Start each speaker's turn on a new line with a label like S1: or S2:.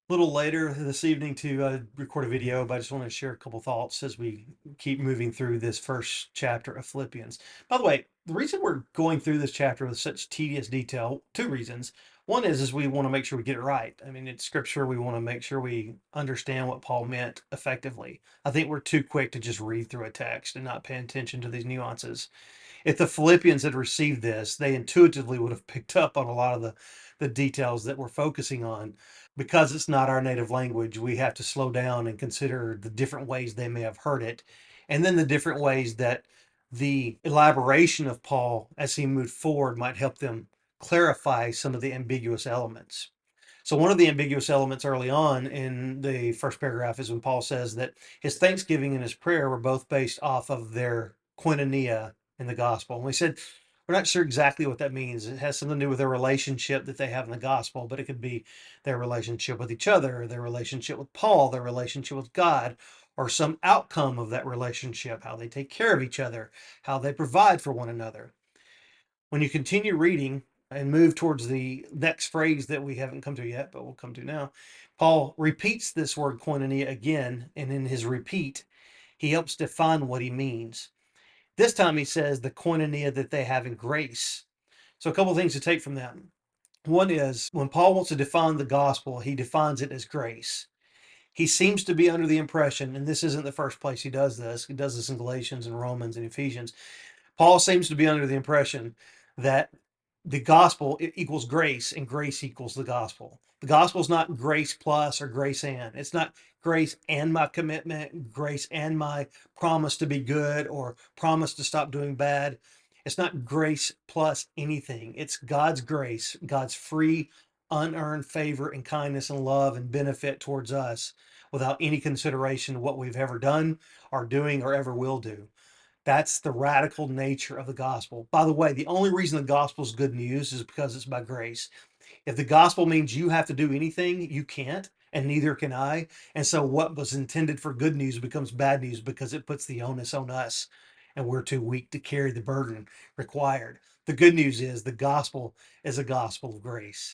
S1: Little later this evening to record a video, but I just want to share a couple thoughts as we keep moving through this first chapter of Philippians. By the way, the reason we're going through this chapter with such tedious detail, two reasons. One is we want to make sure we get it right. I mean, it's scripture. We want to make sure we understand what Paul meant effectively. I think we're too quick to just read through a text and not pay attention to these nuances. If the Philippians had received this, they intuitively would have picked up on a lot of the details that we're focusing on. Because it's not our native language, we have to slow down and consider the different ways they may have heard it, and then the different ways that the elaboration of Paul as he moved forward might help them clarify some of the ambiguous elements. So, one of the ambiguous elements early on in the first paragraph is when Paul says that his thanksgiving and his prayer were both based off of their koinonia in the gospel. And we said we're not sure exactly what that means. It has something to do with their relationship that they have in the gospel, but it could be their relationship with each other, their relationship with Paul, their relationship with God, or some outcome of that relationship, how they take care of each other, how they provide for one another. When you continue reading and move towards the next phrase that we haven't come to yet, but we'll come to now, Paul repeats this word koinonia again, and in his repeat, he helps define what he means. This time he says the koinonia that they have in grace. So, a couple of things to take from that. One is when Paul wants to define the gospel, he defines it as grace. He seems to be under the impression, and this isn't the first place he does this in Galatians and Romans and Ephesians. Paul seems to be under the impression that the gospel equals grace and grace equals the gospel. The gospel is not grace plus or grace and. It's not grace and my commitment, grace and my promise to be good or promise to stop doing bad. It's not grace plus anything. It's God's grace, God's free, unearned favor and kindness and love and benefit towards us without any consideration of what we've ever done, are doing, or ever will do. That's the radical nature of the gospel. By the way, the only reason the gospel is good news is because it's by grace. If the gospel means you have to do anything, you can't, and neither can I. And so what was intended for good news becomes bad news because it puts the onus on us, and we're too weak to carry the burden required. The good news is the gospel is a gospel of grace.